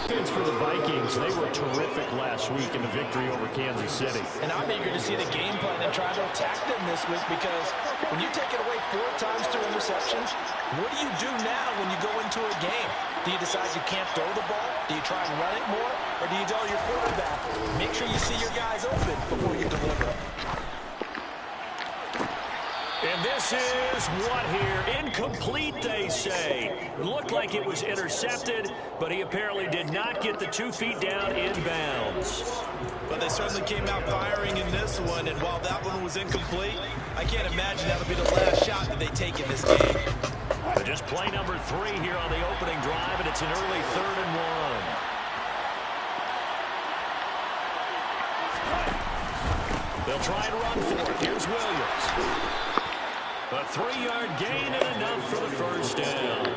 Defense for the Vikings, they were terrific last week in the victory over Kansas City. And I'm eager to see the game plan and try to attack them this week, because when you take it away 4 times through interceptions, what do you do now when you go into a game? Do you decide you can't throw the ball? Do you try and run it more? Or do you tell your quarterback, make sure you see your guys open before you deliver? And this is what here? Incomplete, they say. Looked like it was intercepted, but he apparently did not get the 2 feet down in bounds. But they certainly came out firing in this one, and while that one was incomplete, I can't imagine that'll be the last shot that they take in this game. But just play number 3 here on the opening drive, and it's an early 3rd and 1. They'll try and run for it. Here's Williams. A 3-yard gain and enough for the first down.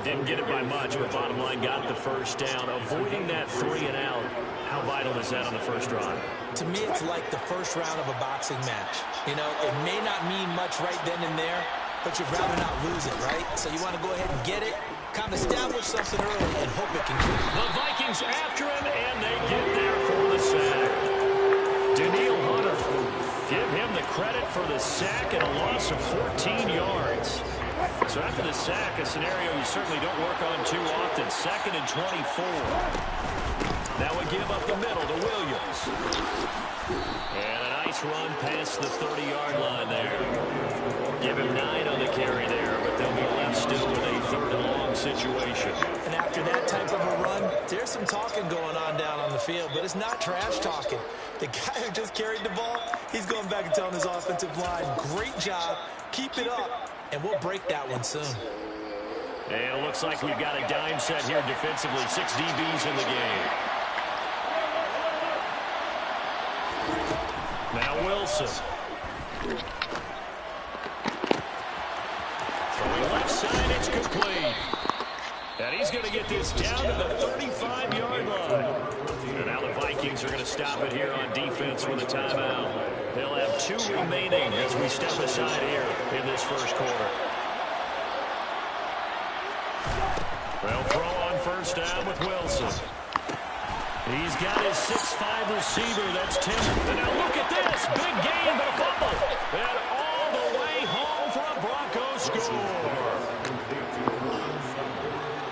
Didn't get it by much, but bottom line got the first down. Avoiding that 3 and out, how vital is that on the first drive? To me, it's like the first round of a boxing match. You know, it may not mean much right then and there, but you'd rather not lose it, right? So you want to go ahead and get it, kind of establish something early, and hope it can keep. The Vikings after him, and they get there for the sack. Daniil Hunter, give him the credit for the sack and a loss of 14 yards. So after the sack, a scenario you certainly don't work on too often. 2nd and 24. Now we give up the middle to Williams. And a nice run past the 30-yard line there. Give him 9 on the carry there, but they'll be left still with a 3rd and long situation. And after that type of a run, there's some talking going on down on the field, but it's not trash talking. The guy who just carried the ball, he's going back and telling his offensive line, great job, keep it up, and we'll break that one soon. And it looks like we've got a dime set here defensively. 6 DBs in the game. Now Wilson. Throwing left side, it's complete. And he's going to get this down to the 35-yard line. And now the Vikings are going to stop it here on defense with a timeout. They'll have 2 remaining as we step aside here in this first quarter. They'll throw on first down with Wilson. He's got his 6'5" receiver. That's Tim. And now look at this. Big gain, but a fumble. And all the way home for a Broncos score.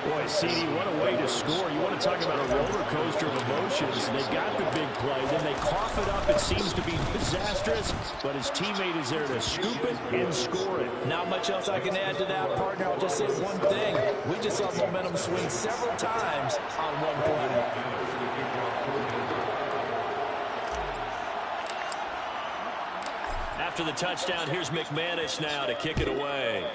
Boy, CD, what a way to score. You want to talk about a roller coaster of emotions. They got the big play. Then they cough it up. It seems to be disastrous, but his teammate is there to scoop it and score it. Not much else I can add to that, partner. I'll just say one thing. We just saw momentum swing several times on one play. After the touchdown, here's McManus now to kick it away.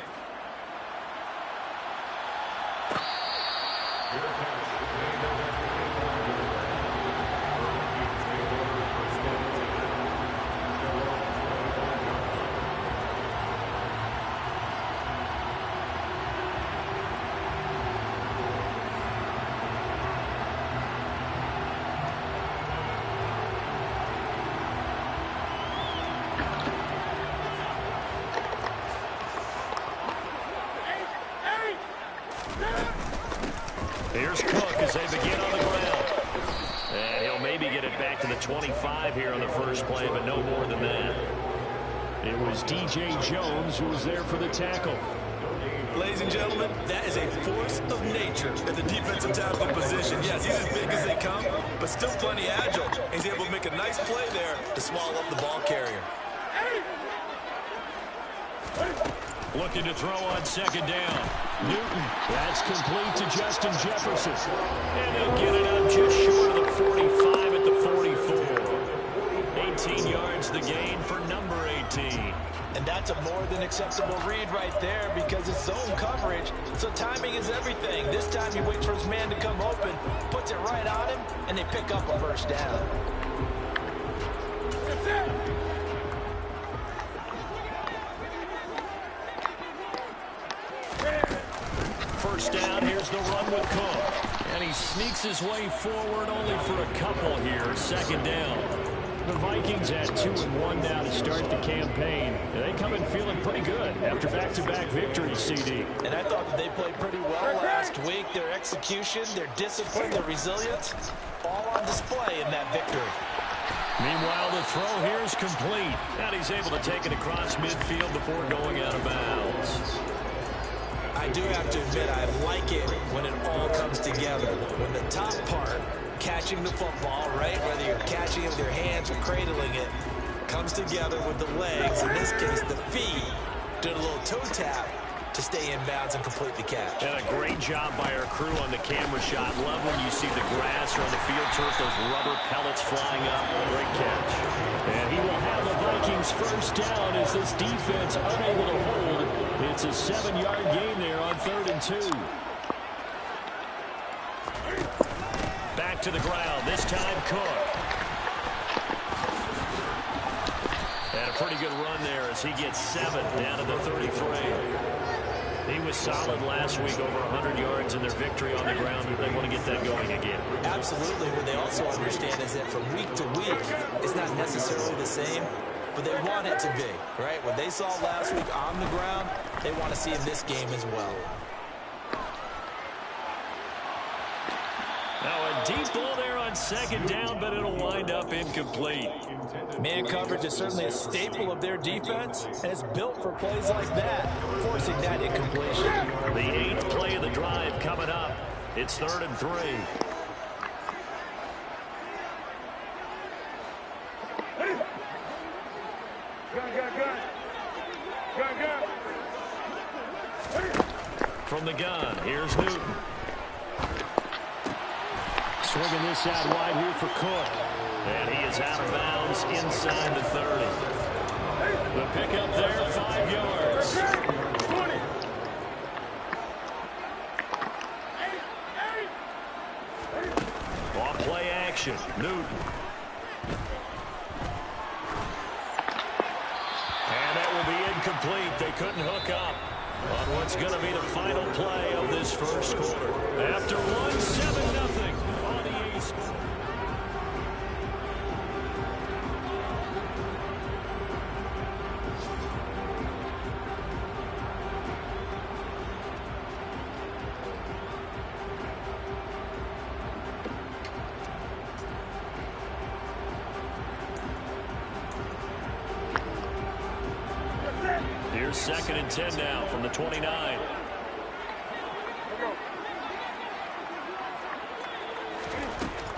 Here's Cook as they begin on the ground. And he'll maybe get it back to the 25 here on the first play, but no more than that. It was DJ Jones who was there for the tackle. Ladies and gentlemen, that is a force of nature at the defensive tackle position. Yes, he's as big as they come, but still plenty agile. He's able to make a nice play there to swallow up the ball carrier. Looking to throw on second down. Newton, that's complete to Justin Jefferson. And they'll get it up just short of the 45 at the 44. 18 yards the gain for number 18. And that's a more than acceptable read right there because it's zone coverage, so timing is everything. This time he waits for his man to come open, puts it right on him, and they pick up a first down. First down, here's the run with Cook. And he sneaks his way forward only for a couple here. Second down. The Vikings at 2-1 now to start the campaign. And they come in feeling pretty good after back-to-back victories, CD. And I thought that they played pretty well last last week, their execution, their discipline, their resilience, all on display in that victory. Meanwhile, the throw here is complete. And he's able to take it across midfield before going out of bounds. I do have to admit, I like it when it all comes together. When the top part, catching the football, right, whether you're catching it with your hands or cradling it, comes together with the legs, in this case the feet, did a little toe tap to stay in bounds and complete the catch. And a great job by our crew on the camera shot. Love when you see the grass or on the field turf, those rubber pellets flying up. Great catch. And he will have the Vikings first down as this defense unable to hold. It's a 7-yard gain there on 3rd and 2. Back to the ground, this time Cook. And a pretty good run there as he gets 7 down to the 33. He was solid last week, over 100 yards in their victory on the ground. They want to get that going again. Absolutely. What they also understand is that from week to week, it's not necessarily the same, but they want it to be, right? What they saw last week on the ground, they want to see in this game as well. Now a deep ball there on 2nd down, but it'll wind up incomplete. Man coverage is certainly a staple of their defense, and it's built for plays like that, forcing that incompletion. The 8th play of the drive coming up. It's 3rd and 3. From the gun, here's Newton. Swinging this out wide here for Cook. And he is out of bounds inside the 30. The pickup there, 5 yards. Off play action, Newton. And that will be incomplete. They couldn't hook up on what's going to be the final play of this first quarter. After 1-7-0 on the A's. Here's 2nd and 10 now from the 29.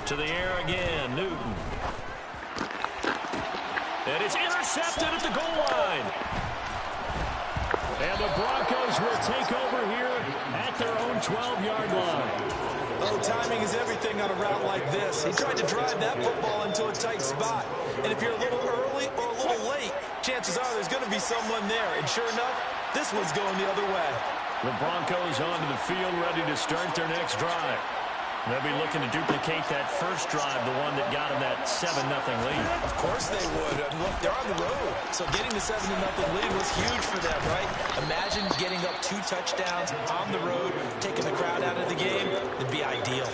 To the air again, Newton. And it's intercepted at the goal line. And the Broncos will take over here at their own 12-yard line. Oh, timing is everything on a route like this. He tried to drive that football into a tight spot. And if you're a little early or a little late, chances are there's going to be someone there. And sure enough, this one's going the other way. The Broncos onto the field, ready to start their next drive. They'll be looking to duplicate that first drive, the one that got them that 7-0 lead. Of course they would. Look, they're on the road. So getting the 7-0 lead was huge for them, right? Imagine getting up 2 touchdowns on the road, taking the crowd out of the game. It'd be ideal.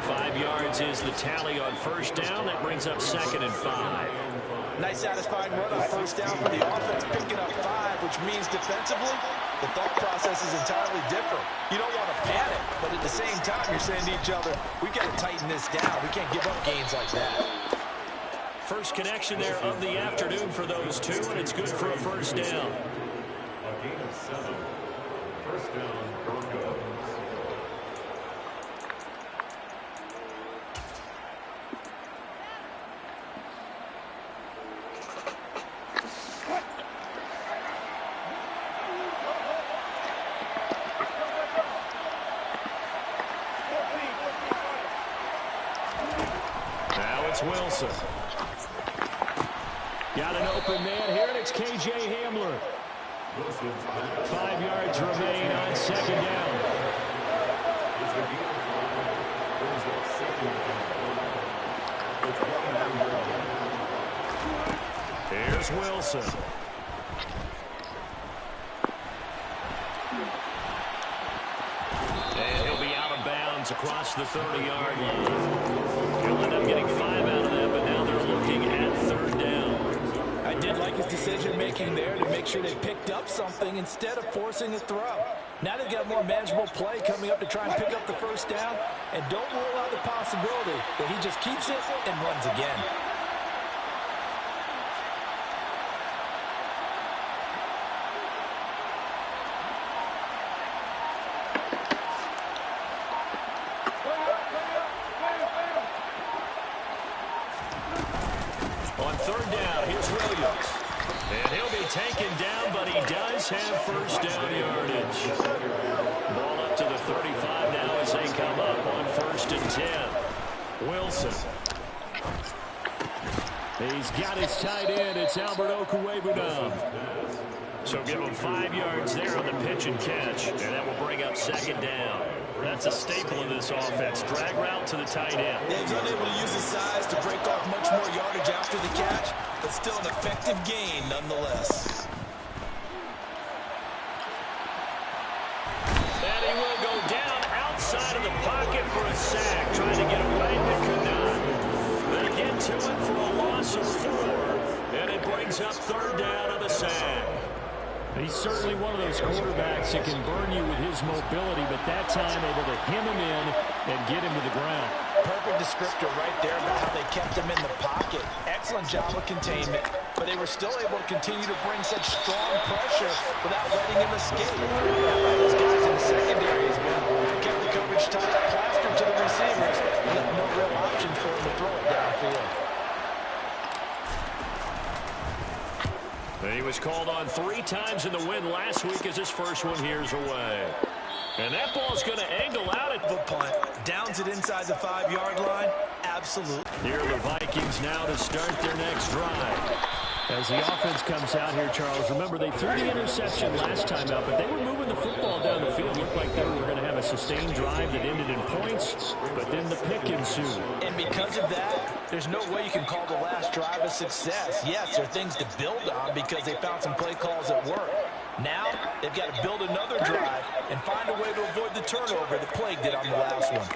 5 yards is the tally on first down. That brings up 2nd and 5. Nice satisfying run on first down for the offense, picking up 5, which means defensively, the thought process is entirely different. You don't want to panic, but at the same time, you're saying to each other, we've got to tighten this down. We can't give up gains like that. First connection there of the afternoon for those two, and it's good for a first down. A gain of 7. First down, Broncos. Wilson. Got an open man here, and it's K.J. Hamler. 5 yards remain on 2nd down. Here's Wilson. And he'll be out of bounds across the 30-yard line. He'll end up getting 5 out of that, but now they're looking at 3rd down. I did like his decision-making there to make sure they picked up something instead of forcing a throw. Now they've got more manageable play coming up to try and pick up the first down. And don't rule out the possibility that he just keeps it and runs again. On third down, here's Williams. And he'll be taken down, but he does have first down yardage. Ball up to the 35 now as they come up on 1st and 10. Wilson. He's got his tight end. It's Albert Okwuegbunam. So give him 5 yards there on the pitch and catch, and that will bring up 2nd down. That's a staple of this offense. Drag route to the tight end. Yeah, he's unable to use his size to break off much more yardage after the catch, but still an effective gain nonetheless. And he will go down outside of the pocket for a sack. Trying to get away, but could not. They get to it for a loss of 4, and it brings up 3rd down on the sack. He's certainly one of those quarterbacks that can burn you with his mobility, but that time able to hem him in and get him to the ground. Perfect descriptor right there about how they kept him in the pocket. Excellent job of containment, but they were still able to continue to bring such strong pressure without letting him escape. That by those guys in the secondary as well. Kept the coverage tight, plastered to the receivers, and left no real options for him to throw it downfield. He was called on 3 times in the win last week as his first one here's away. And that ball's going to angle out at The punt downs it inside the 5-yard line. Absolutely. Here are the Vikings now to start their next drive. As the offense comes out here, Charles, remember they threw the interception last time out, but they were moving the football down the field. Looked like they were going to have a sustained drive that ended in points, but then the pick ensued. And because of that, there's no way you can call the last drive a success. Yes, there are things to build on because they found some play calls that work. Now, they've got to build another drive and find a way to avoid the turnover that plagued it on the last one.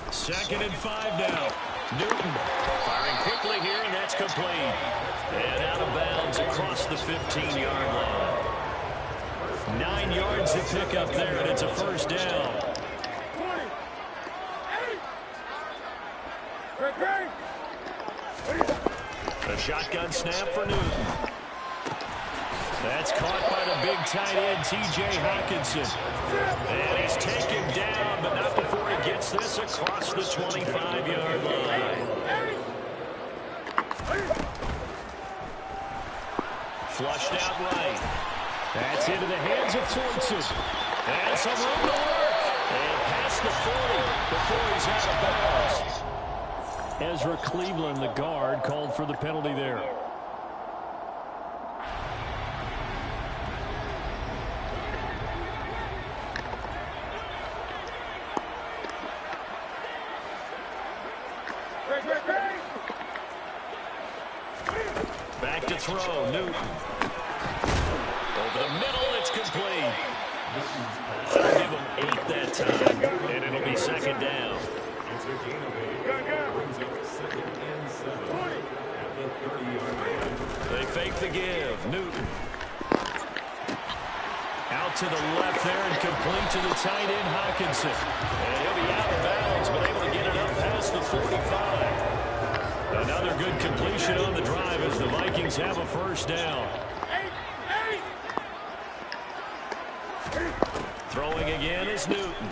2nd and 5 now. Newton firing quickly here, and that's complete. And out of bounds across the 15-yard line. 9 yards to pick up there, and it's a first down. A shotgun snap for Newton. That's caught by the big tight end, T.J. Hawkinson. And he's taken down, but not before he gets this across the 25-yard line. Flushed out right. That's into the hands of Fortson. And some room to work. And past the 40 before he's out of bounds. Ezra Cleveland, the guard, called for the penalty there. Back to throw, Newton. Over the middle, it's complete. I'll give him 8 that time, and it'll be 2nd down. They fake the give, Newton. Out to the left there and complete to the tight end, Hawkinson. And he'll be out of bounds, but able to get it up past the 45. Another good completion on the drive as the Vikings have a first down. Throwing again is Newton.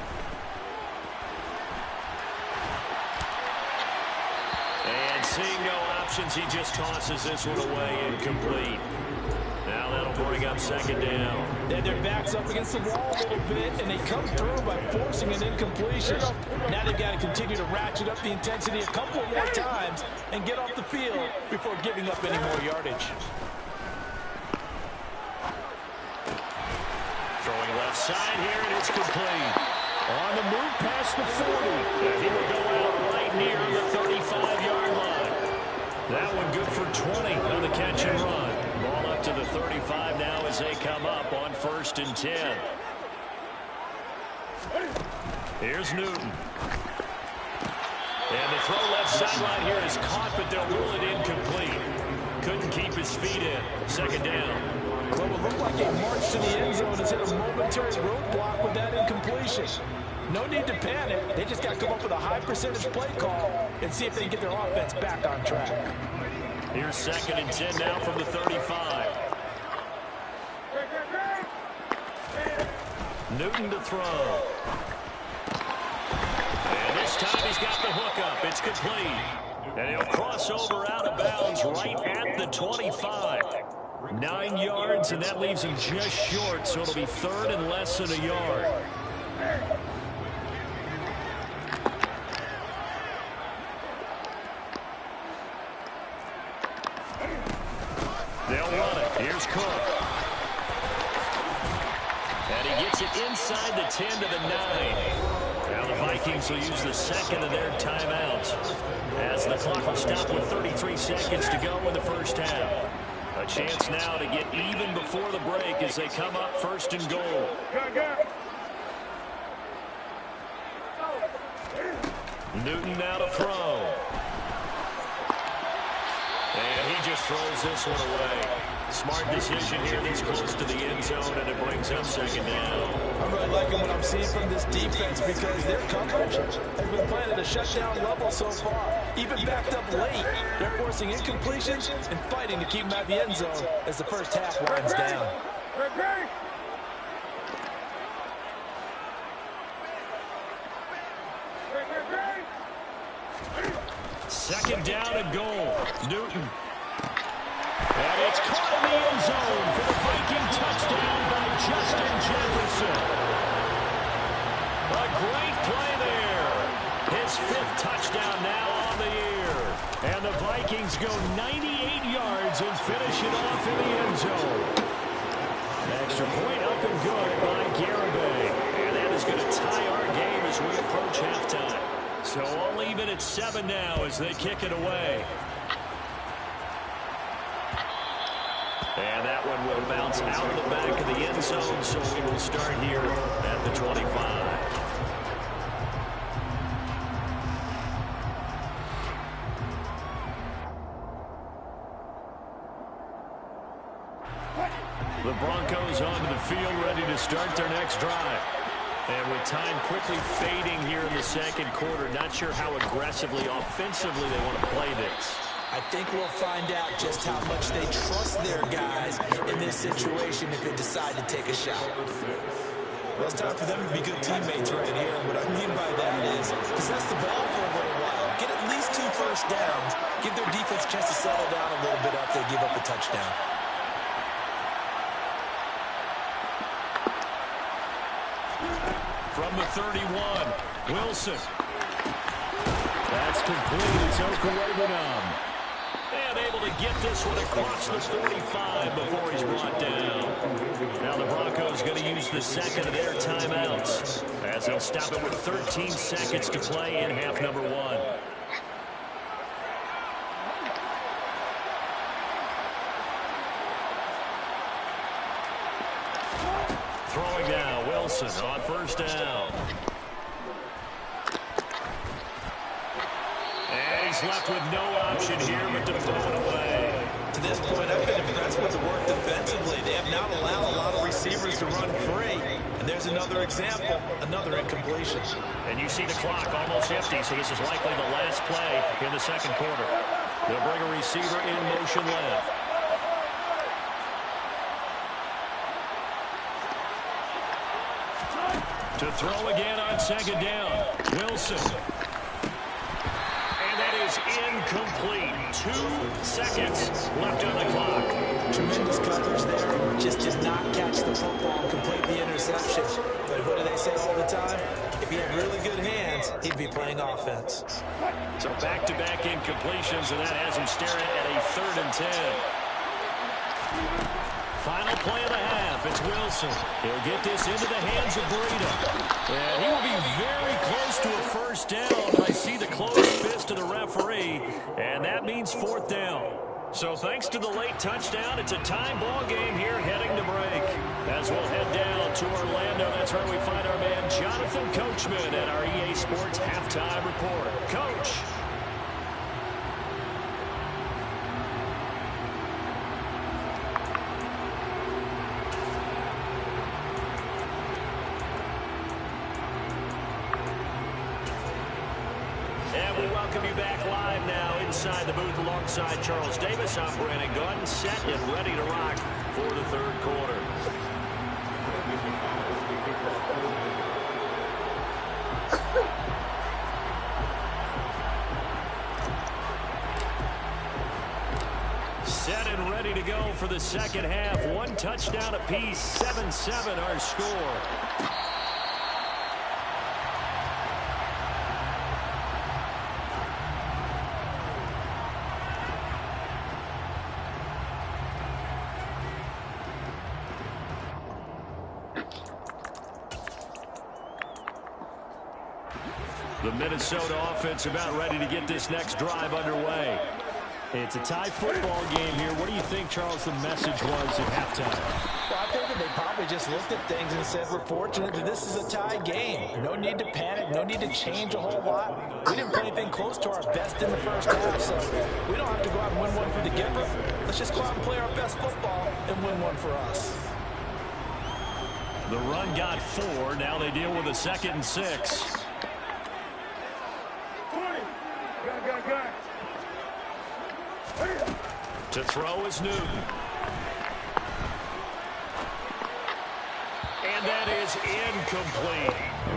And seeing no options, he just tosses this one away, incomplete. Now that'll bring up 2nd down. And their back's up against the wall a little bit, and they come through by forcing an incompletion. Now they've got to continue to ratchet up the intensity a couple more times and get off the field before giving up any more yardage. Throwing left side here, and it's complete. On the move past the 40. And he will go out right near the 35-yard line. That one good for 20 on the catch and run. Ball up to the 35 now as they come up on 1st and 10. Here's Newton. And the throw left sideline here is caught, but they'll rule it incomplete. Couldn't keep his feet in. Second down. So it looked like a march to the end zone has hit a momentary roadblock with that incompletion. No need to panic. They just got to come up with a high percentage play call and see if they can get their offense back on track. Here's 2nd and 10 now from the 35. Newton to throw. And this time he's got the hook up. It's complete. And he'll cross over out of bounds right at the 25. 9 yards, and that leaves him just short, so it'll be 3rd and less than a yard. They'll run it. Here's Cook. And he gets it inside the 10 to the 9. Now the Vikings will use the 2nd of their timeouts as the clock will stop with 33 seconds to go in the first half. A chance now to get even before the break as they come up 1st and goal. Newton now to throw. And he just throws this one away. Smart decision here this close to the end zone, and it brings up 2nd down. I'm really liking what I'm seeing from this defense because their coverage has been playing at a shutdown level so far. Even backed up late, they're forcing incompletions and fighting to keep them at the end zone as the first half winds down. 2nd down and goal. Newton. And it's caught in the end zone for the Viking touchdown by Justin Jefferson. A great play there. His 5th touchdown now on the year. And the Vikings go 98 yards and finish it off in the end zone. Extra point up and good by Garibay. And that is going to tie our game as we approach halftime. So all even at 7 now as they kick it away. And that one will bounce out of the back of the end zone, so we will start here at the 25. The Broncos onto the field, ready to start their next drive. And with time quickly fading here in the 2nd quarter, not sure how aggressively, offensively they want to play this. I think we'll find out just how much they trust their guys in this situation if they decide to take a shot. Well, it's time for them to be good teammates right here. And what I mean by that is possess the ball for a little while, get at least 2 first downs, give their defense a chance to settle down a little bit after they give up a touchdown. From the 31, Wilson. That's complete. It's Okurebanam. And able to get this one across the 45 before he's brought down. Now the Broncos going to use the 2nd of their timeouts as they'll stop it with 13 seconds to play in half number 1. Throwing now, Wilson on 1st down. And he's left with no option here but to throw it away. To this point, I've been impressed with the work defensively. They have not allowed a lot of receivers to run free. And there's another example, another incompletion. And you see the clock almost empty, so this is likely the last play in the 2nd quarter. They'll bring a receiver in motion left. To throw again on 2nd down, Wilson. And that is incomplete. 2 seconds left on the clock. Tremendous coverage there. Just did not catch the football and complete the interception. But what do they say all the time? If he had really good hands, he'd be playing offense. So back-to-back incompletions, and that has him staring at a 3rd and 10. Final play of the half. It's Wilson. He'll get this into the hands of Burrito. And he will be very close to a 1st down. I see the closed fist of the referee, and that means 4th down. So thanks to the late touchdown, it's a tie ball game here heading to break. As we'll head down to Orlando, that's where we find our man Jonathan Coachman at our EA Sports Halftime Report. Coach. We welcome you back live now inside the booth alongside Charles Davis. I'm Brandon Gordon, set and ready to rock for the third quarter. Set and ready to go for the second half. One touchdown apiece, 7-7 our score. The Minnesota offense about ready to get this next drive underway. It's a tie football game here. What do you think, Charles, the message was at halftime? Well, I think that they probably just looked at things and said, we're fortunate that this is a tie game. No need to panic. No need to change a whole lot. We didn't play anything close to our best in the first half, so we don't have to go out and win one for the Gipper. Let's just go out and play our best football and win one for us. The run got 4. Now they deal with a 2nd and 6. To throw is Newton. And that is incomplete.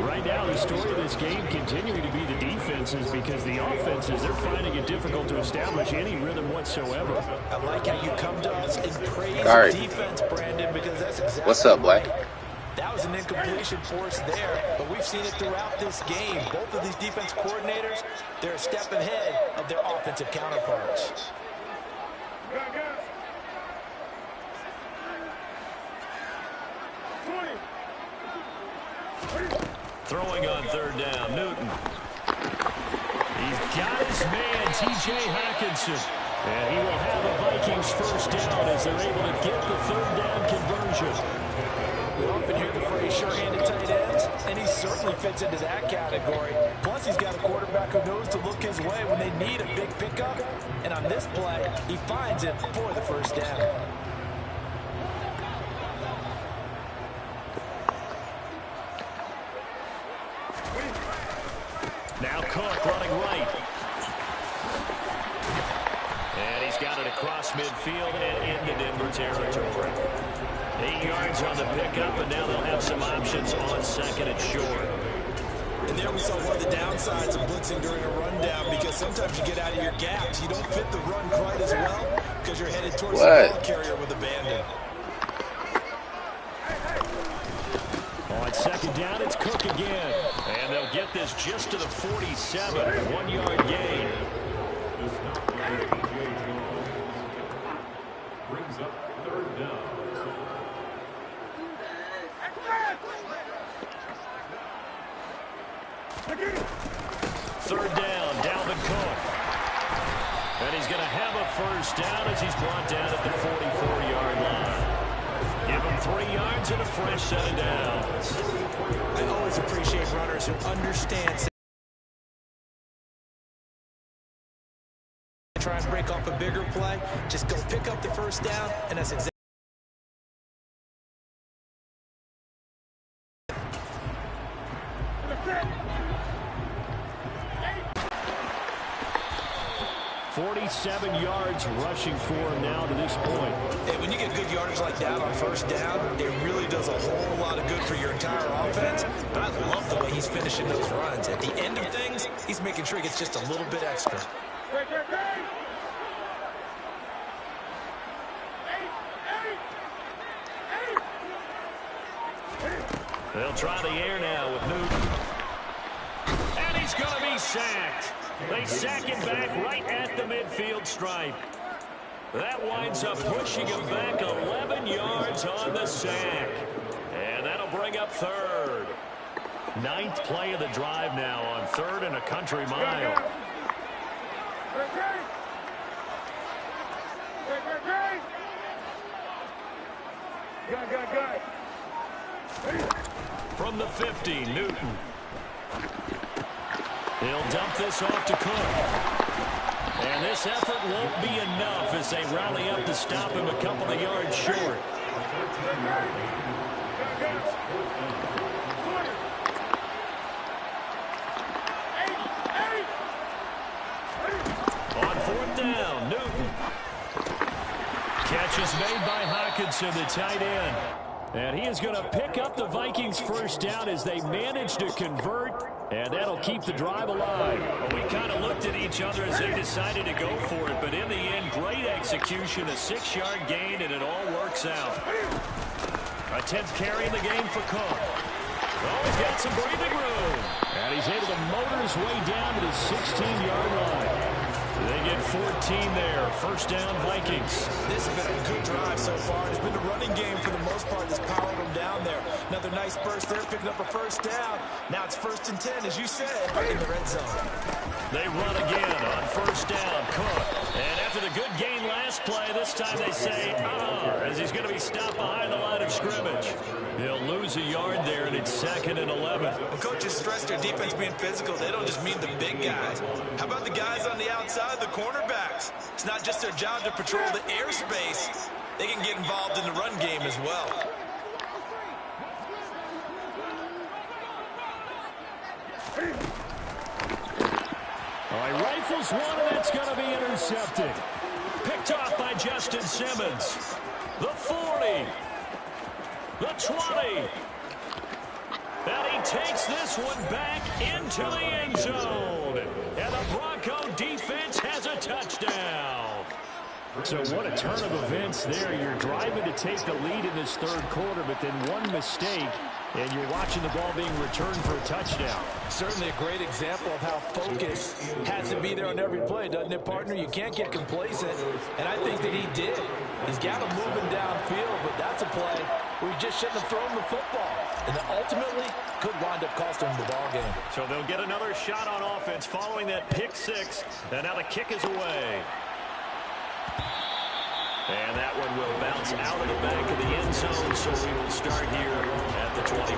Right now, the story of this game continuing to be the defenses, because the offenses, they're finding it difficult to establish any rhythm whatsoever. I like how you come to us and praise the defense, Brandon, because that's exactly what's up, boy. That was an incompletion for us there, but we've seen it throughout this game. Both of these defense coordinators, they're a step ahead of their offensive counterparts. Throwing on 3rd down, Newton. He's got his man, T.J. Hockenson. And he will have a Vikings first down as they're able to get the 3rd down conversion. We often hear the phrase sure-handed tight ends, and he certainly fits into that category. Plus, he's got a quarterback who knows to look his way when they need a big pickup. And on this play, he finds it for the first down. Now Cook running right. And he's got it across midfield and into Denver territory. 8 yards on the pickup, and now they'll have some options on 2nd and short. And there we saw one of the downsides of blitzing during a rundown, because sometimes you get out of your gaps. You don't fit the run quite as well because you're headed towards the ball carrier with abandon. On 2nd down, it's Cook again. And they'll get this just to the 47. 1-yard gain. Brings up 3rd down. 3rd down, Dalvin Cook. And he's going to have a first down as he's brought down at the 44-yard line. Give him 3 yards and a fresh set of downs. I always appreciate runners who understand. Try and break off a bigger play. Just go pick up the first down, and that's exactly. 47 yards rushing for him now to this point. Hey, when you get good yardage like that on first down, it really does a whole lot of good for your entire offense. But I love the way he's finishing those runs. At the end of things, he's making sure he gets just a little bit extra. They'll try the air now with Newton. And he's going to be sacked. They sack him back right at the midfield stripe. That winds up pushing him back 11 yards on the sack. And that'll bring up 3rd. 9th play of the drive now on 3rd and a country mile. From the 50, Newton. He'll dump this off to Cook. And this effort won't be enough as they rally up to stop him a couple of yards short. catch is made by Hockenson, the tight end. And he is going to pick up the Vikings first down as they manage to convert, and that'll keep the drive alive. Well, we kind of looked at each other as they decided to go for it, but in the end, great execution, a 6-yard gain, and it all works out. A 10th carry in the game for Cook. Oh, he's got some breathing room. And he's able to motor his way down to the 16-yard line. They get 14 there. First down, Vikings. This has been a good drive so far. It's been a running game for the most part that's powered them down there. Another nice burst there, picking up a first down. Now it's 1st and 10, as you said, in the red zone. They run again on first down. Cook. And after the good gain last play, this time they say, as he's going to be stopped behind the line of scrimmage. He'll lose a yard there, and it's 2nd and 11. When coaches stress their defense being physical, they don't just mean the big guys. How about the guys on the outside, the cornerbacks? It's not just their job to patrol the airspace. They can get involved in the run game as well. All right, rifles one, and that's going to be intercepted. Picked off by Justin Simmons. The 40. The 20. And he takes this one back into the end zone. And the Bronco defense has a touchdown. So what a turn of events there. You're driving to take the lead in this third quarter, but then one mistake, and you're watching the ball being returned for a touchdown. Certainly a great example of how focus has to be there on every play, doesn't it, partner? You can't get complacent, and I think that he did. He's got him moving downfield, but that's a play where he just shouldn't have thrown the football. And then ultimately could wind up costing him the ball game. So they'll get another shot on offense following that pick 6, and now the kick is away. And that one will bounce out of the back of the end zone, so we will start here at the 25.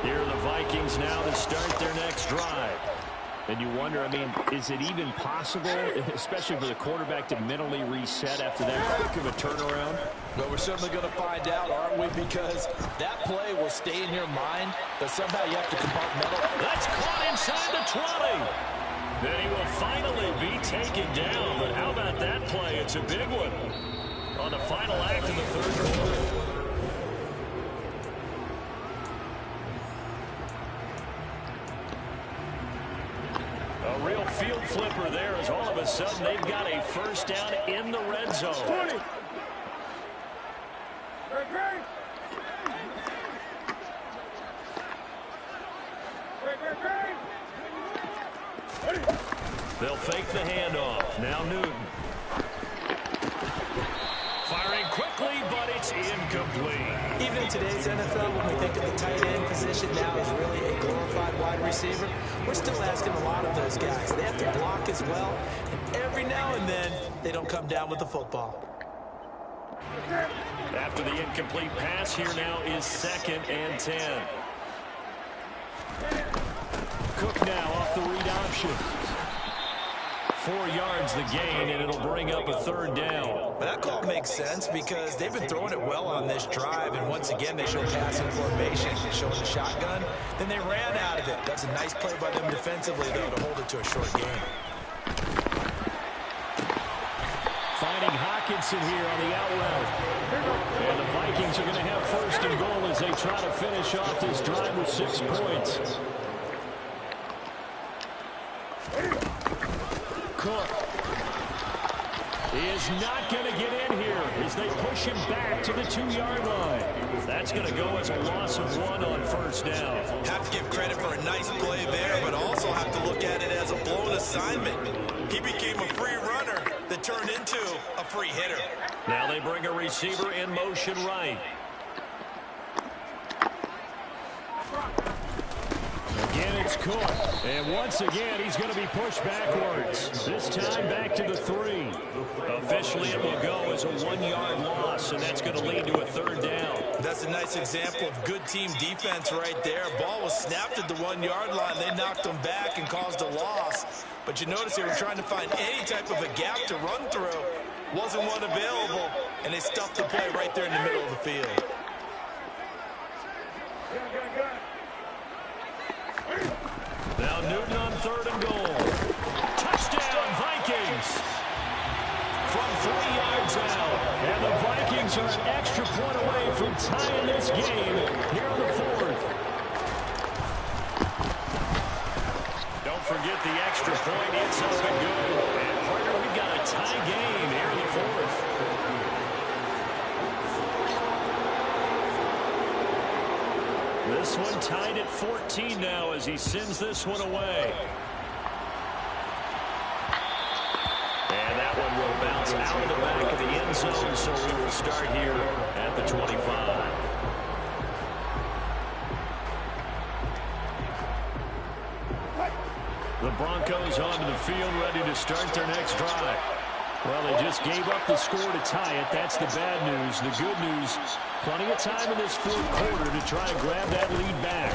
Here are the Vikings now to start their next drive. And you wonder, I mean, is it even possible, especially for the quarterback, to mentally reset after that quick of a turnaround? Well, we're certainly going to find out, aren't we? Because that play will stay in your mind, but somehow you have to compartmentalize. That's caught inside the 20. Then he will finally be taken down. But how about that play? It's a big one on the final act of the third quarter. A real field flipper there as all of a sudden they've got a first down in the red zone. 20. They'll fake the handoff. Now Newton. Firing quickly, but it's incomplete. Even in today's NFL, when we think of the tight end position now as really a glorified wide receiver, we're still asking a lot of those guys. They have to block as well, and every now and then, they don't come down with the football. After the incomplete pass, here now is 2nd and 10. Cook now off the read option. 4 yards the gain, and it'll bring up a third down. But that call makes sense because they've been throwing it well on this drive, and once again, they show passing formation, showing the shotgun. Then they ran out of it. That's a nice play by them defensively, though, to hold it to a short game. Finding Hockenson here on the out route. And the Vikings are going to have 1st and goal as they try to finish off this drive with 6 points. Cook is not going to get in here as they push him back to the 2-yard line. That's going to go as a loss of 1 on first down. Have to give credit for a nice play there, but also have to look at it as a blown assignment. He became a free runner that turned into a free hitter. Now they bring a receiver in motion right. Again, it's Cook. And once again, he's going to be pushed backwards. This time back to the 3. Officially, it will go as a 1-yard loss, and that's going to lead to a third down. That's a nice example of good team defense right there. Ball was snapped at the 1-yard line. They knocked him back and caused a loss. But you notice they were trying to find any type of a gap to run through. Wasn't one available, and they stuffed the play right there in the middle of the field. Now Newton on 3rd and goal. Touchdown, Vikings! From 3 yards out. And the Vikings are an extra point away from tying this game here in the 4th. Don't forget the extra point. It's up and good. And partner, we've got a tie game here in the 4th. This one tied at 14 now as he sends this one away. And that one will bounce out of the back of the end zone, so we will start here at the 25. The Broncos onto the field, ready to start their next drive. Well, they just gave up the score to tie it. That's the bad news. The good news, plenty of time in this 4th quarter to try and grab that lead back.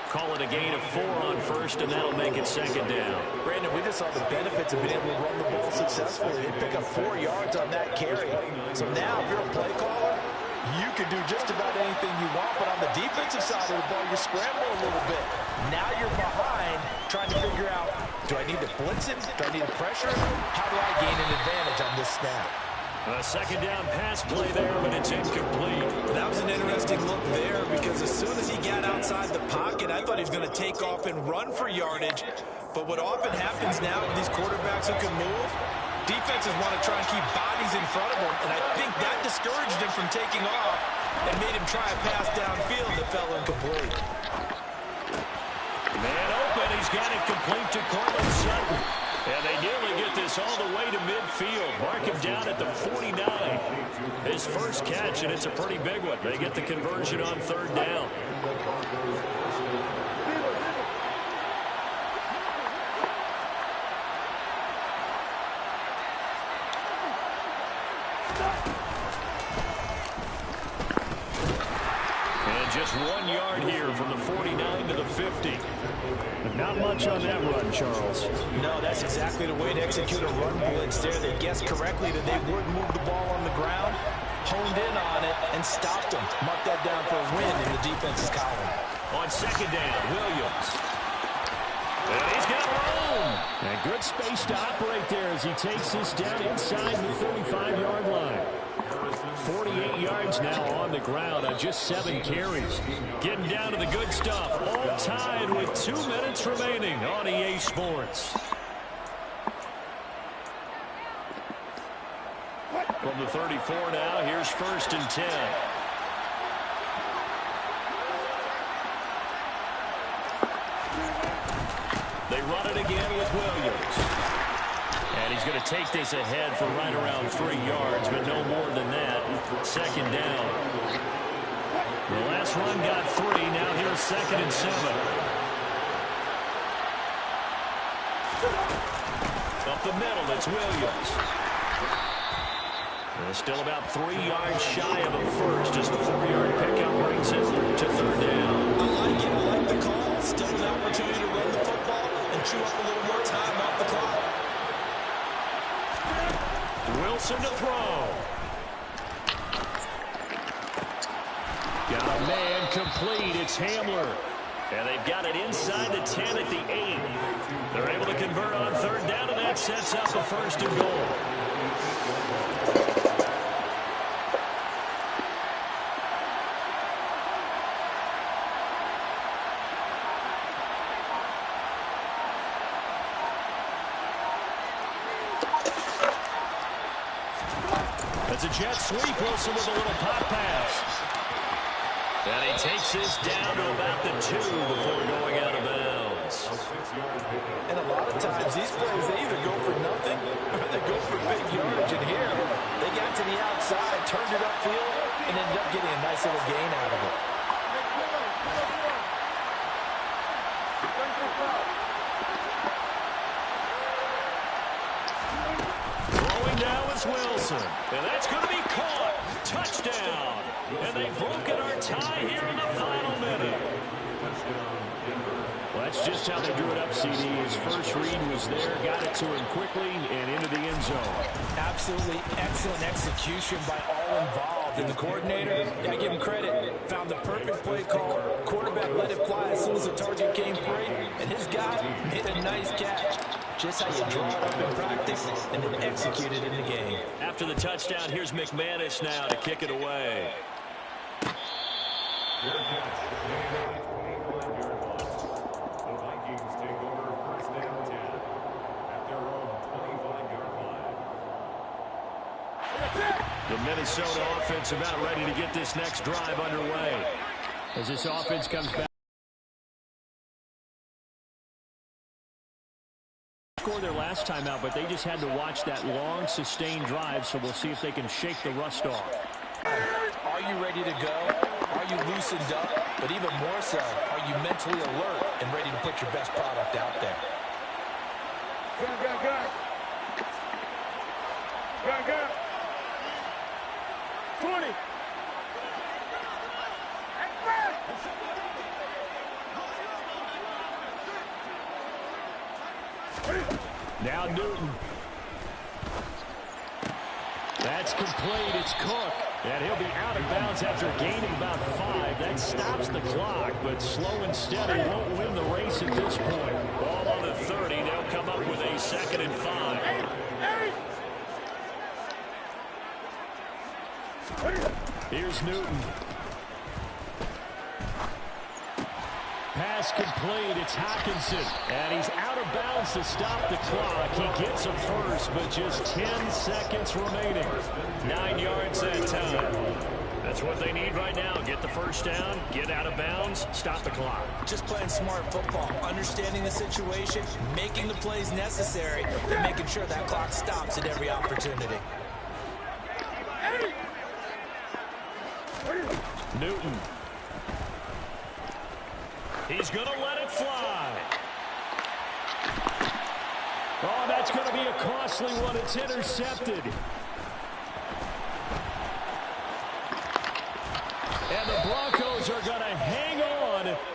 Call it a gain of 4 on 1st, and that'll make it 2nd down. Brandon, we just saw the benefits of being able to run the ball successfully. They pick up 4 yards on that carry. So now, if you're a play caller, you can do just about anything you want, but on the defensive side of the ball, you're scrambling a little bit. Now you're behind, trying to figure out, do I need to blitz him? Do I need to pressure him? How do I gain an advantage on this snap? A 2nd down pass play there, but it's incomplete. That was an interesting look there because as soon as he got outside the pocket, I thought he was going to take off and run for yardage. But what often happens now with these quarterbacks who can move, defenses want to try and keep bodies in front of them, and I think that discouraged him from taking off and made him try a pass downfield that fell incomplete. Man open, he's got it complete to Cortland Sutton. And they nearly get this all the way to midfield. Mark him down at the 49. His first catch, and it's a pretty big one. They get the conversion on 3rd down. And just 1 yard here from the 49 to the 50. Not much on that run, Charles. No, that's exactly the way to execute a run blitz there. They guessed correctly that they would move the ball on the ground, honed in on it, and stopped them. Mark that down for a win in the defense's column. On 2nd down, Williams. And he's got room. And good space to operate there as he takes this down inside the 35-yard line. 48 yards now on the ground on just 7 carries. Getting down to the good stuff. All tied with 2 minutes remaining on EA Sports. From the 34 now, here's 1st and 10. They run it again with Williams. And he's going to take this ahead for right around 3 yards, but no more than that. 2nd down. The last run got 3. Now here's 2nd and 7. Up the middle, it's Williams. And still about 3 yards shy of a first as the 4-yard pickup brings it to 3rd down. I like it. I like the call. Still an opportunity to run the football and chew up a little more time off the clock. Wilson to throw. Got a man complete. It's Hamler. And they've got it inside the 10 at the 8. They're able to convert on 3rd down, and that sets up a 1st and goal. It's a jet sweep. Wilson with a little pop pass. And he takes this down to about the 2 before going out of bounds. And a lot of times, these plays, they either go for nothing or they go for big yardage. And here, they got to the outside, turned it upfield, and ended up getting a nice little gain out of it. Throwing now is Wilson. And that's going to be caught. Touchdown. And they've broken our tie here in the final minute. Well, that's just how they drew it up, CD. His first read was there, got it to him quickly, and into the end zone. Absolutely excellent execution by all involved. And the coordinator, I give him credit, found the perfect play call. Quarterback let it fly as soon as the target came free, and his guy made a nice catch. Just how you draw it up in practice and then execute it in the game. After the touchdown, here's McManus now to kick it away. Fair catch. The Vikings take over first down 10 at their own 25-yard line. The Minnesota offense about ready to get this next drive underway. As this offense comes back. Scored their last time out, but they just had to watch that long, sustained drive, so we'll see if they can shake the rust off. Are you ready to go? Are you loosened up? But even more so, are you mentally alert and ready to put your best product out there? Go. 20. Now Newton. That's complete. It's Cook. And he'll be out of bounds after gaining about 5. That stops the clock, but slow and steady won't win the race at this point. Ball on the 30. They'll come up with a 2nd and 5. Here's Newton. Pass complete. It's Hockenson. And he's out of bounds to stop the clock. He gets a first, but just 10 seconds remaining. 9 yards that time. That's what they need right now. Get the first down, get out of bounds, stop the clock. Just playing smart football, understanding the situation, making the plays necessary, and making sure that clock stops at every opportunity. Newton. He's going to let it fly. Oh, that's going to be a costly one. It's intercepted. And the Broncos are going to hang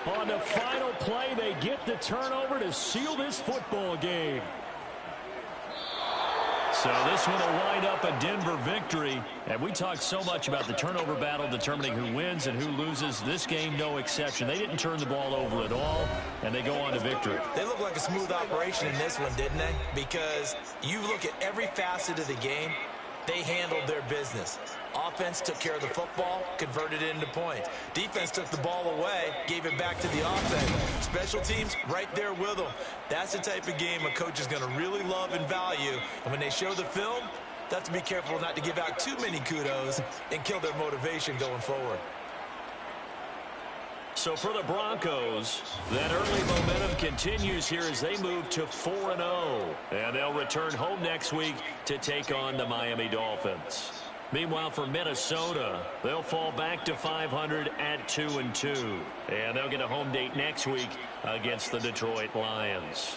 on the final play. They get the turnover to seal this football game. So this one will wind up a Denver victory. And we talked so much about the turnover battle determining who wins and who loses. This game, no exception. They didn't turn the ball over at all, and they go on to victory. They look like a smooth operation in this one, didn't they? Because you look at every facet of the game, they handled their business. Offense took care of the football, converted it into points. Defense took the ball away, gave it back to the offense. Special teams, right there with them. That's the type of game a coach is going to really love and value. And when they show the film, they have to be careful not to give out too many kudos and kill their motivation going forward. So for the Broncos, that early momentum continues here as they move to 4-0. And they'll return home next week to take on the Miami Dolphins. Meanwhile, for Minnesota, they'll fall back to 500 at 2-2. And they'll get a home date next week against the Detroit Lions.